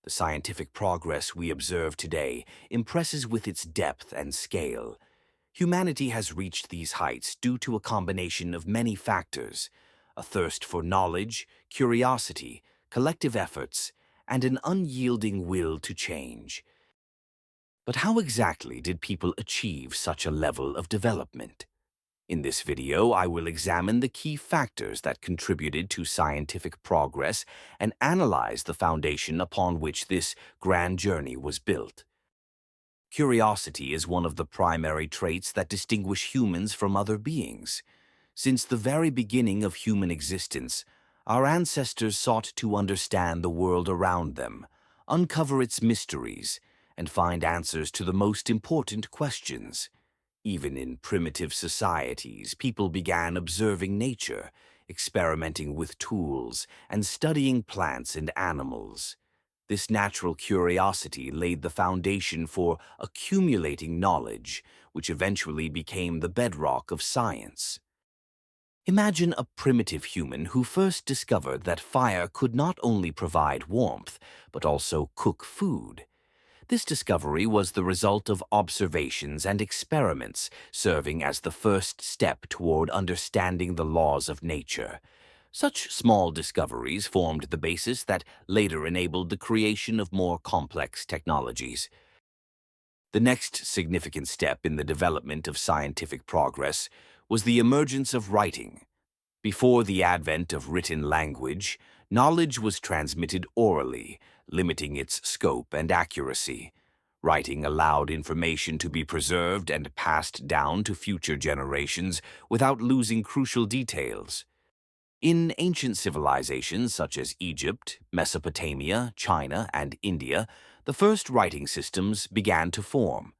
The scientific progress we observe today impresses with its depth and scale. Humanity has reached these heights due to a combination of many factors: a thirst for knowledge, curiosity, collective efforts, and an unyielding will to change. But how exactly did people achieve such a level of development? In this video, I will examine the key factors that contributed to scientific progress and analyze the foundation upon which this grand journey was built. Curiosity is one of the primary traits that distinguish humans from other beings. Since the very beginning of human existence, our ancestors sought to understand the world around them, uncover its mysteries, and find answers to the most important questions. Even in primitive societies, people began observing nature, experimenting with tools, and studying plants and animals. This natural curiosity laid the foundation for accumulating knowledge, which eventually became the bedrock of science. Imagine a primitive human who first discovered that fire could not only provide warmth, but also cook food. This discovery was the result of observations and experiments, serving as the first step toward understanding the laws of nature. Such small discoveries formed the basis that later enabled the creation of more complex technologies. The next significant step in the development of scientific progress was the emergence of writing. Before the advent of written language, knowledge was transmitted orally, limiting its scope and accuracy. Writing allowed information to be preserved and passed down to future generations without losing crucial details. In ancient civilizations such as Egypt, Mesopotamia, China, and India, the first writing systems began to form.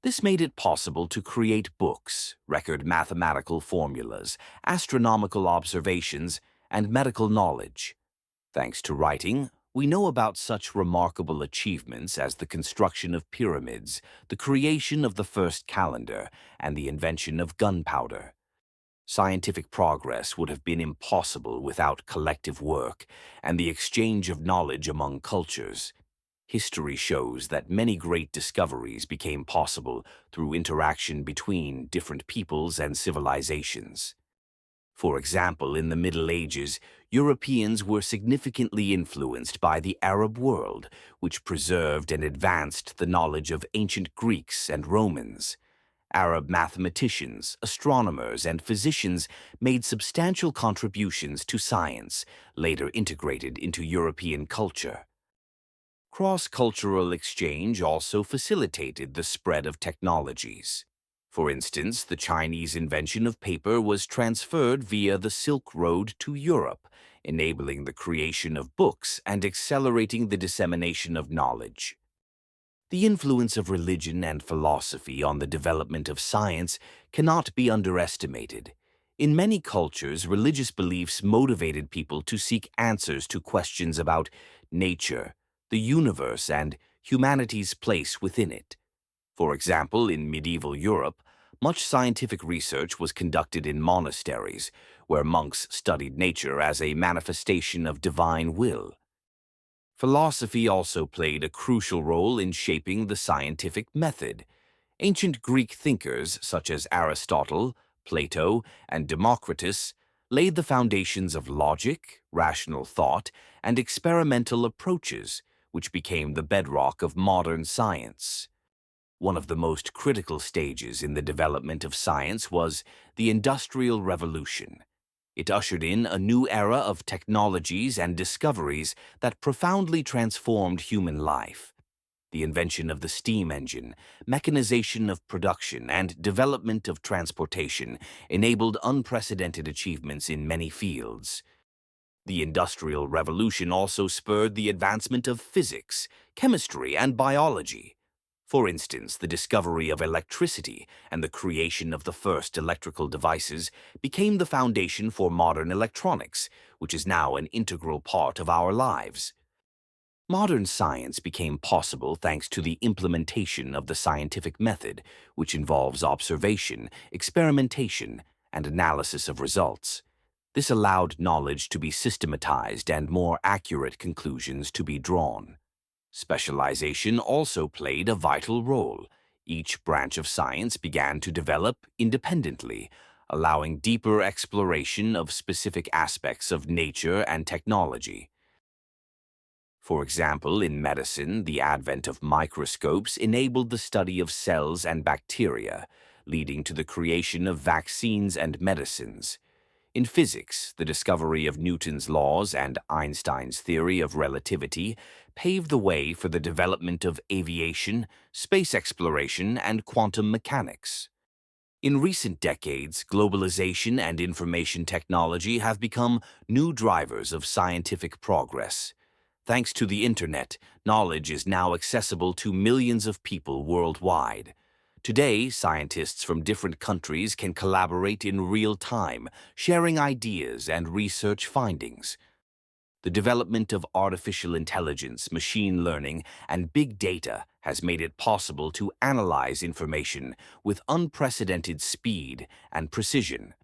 This made it possible to create books, record mathematical formulas, astronomical observations, and medical knowledge. Thanks to writing, we know about such remarkable achievements as the construction of pyramids, the creation of the first calendar, and the invention of gunpowder. Scientific progress would have been impossible without collective work and the exchange of knowledge among cultures. History shows that many great discoveries became possible through interaction between different peoples and civilizations. For example, in the Middle Ages, Europeans were significantly influenced by the Arab world, which preserved and advanced the knowledge of ancient Greeks and Romans. Arab mathematicians, astronomers, and physicians made substantial contributions to science, later integrated into European culture. Cross-cultural exchange also facilitated the spread of technologies. For instance, the Chinese invention of paper was transferred via the Silk Road to Europe, enabling the creation of books and accelerating the dissemination of knowledge. The influence of religion and philosophy on the development of science cannot be underestimated. In many cultures, religious beliefs motivated people to seek answers to questions about nature, the universe, and humanity's place within it. For example, in medieval Europe, much scientific research was conducted in monasteries, where monks studied nature as a manifestation of divine will. Philosophy also played a crucial role in shaping the scientific method. Ancient Greek thinkers such as Aristotle, Plato, and Democritus laid the foundations of logic, rational thought, and experimental approaches, which became the bedrock of modern science. One of the most critical stages in the development of science was the Industrial Revolution. It ushered in a new era of technologies and discoveries that profoundly transformed human life. The invention of the steam engine, mechanization of production, and development of transportation enabled unprecedented achievements in many fields. The Industrial Revolution also spurred the advancement of physics, chemistry, and biology. For instance, the discovery of electricity and the creation of the first electrical devices became the foundation for modern electronics, which is now an integral part of our lives. Modern science became possible thanks to the implementation of the scientific method, which involves observation, experimentation, and analysis of results. This allowed knowledge to be systematized and more accurate conclusions to be drawn. Specialization also played a vital role. Each branch of science began to develop independently, allowing deeper exploration of specific aspects of nature and technology. For example, in medicine, the advent of microscopes enabled the study of cells and bacteria, leading to the creation of vaccines and medicines. In physics, the discovery of Newton's laws and Einstein's theory of relativity paved the way for the development of aviation, space exploration, and quantum mechanics. In recent decades, globalization and information technology have become new drivers of scientific progress. Thanks to the Internet, knowledge is now accessible to millions of people worldwide. Today, scientists from different countries can collaborate in real time, sharing ideas and research findings. The development of artificial intelligence, machine learning, and big data has made it possible to analyze information with unprecedented speed and precision.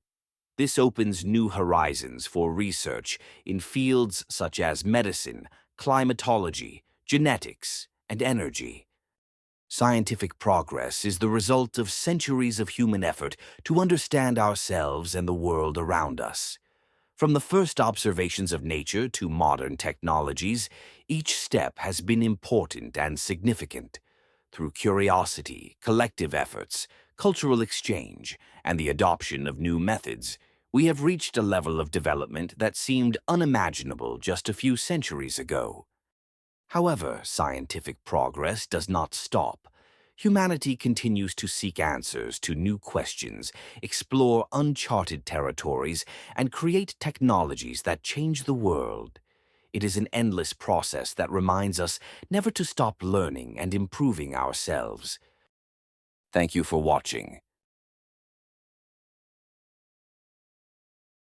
This opens new horizons for research in fields such as medicine, climatology, genetics, and energy. Scientific progress is the result of centuries of human effort to understand ourselves and the world around us. From the first observations of nature to modern technologies, each step has been important and significant. Through curiosity, collective efforts, cultural exchange, and the adoption of new methods, we have reached a level of development that seemed unimaginable just a few centuries ago. However, scientific progress does not stop. Humanity continues to seek answers to new questions, explore uncharted territories, and create technologies that change the world. It is an endless process that reminds us never to stop learning and improving ourselves. Thank you for watching.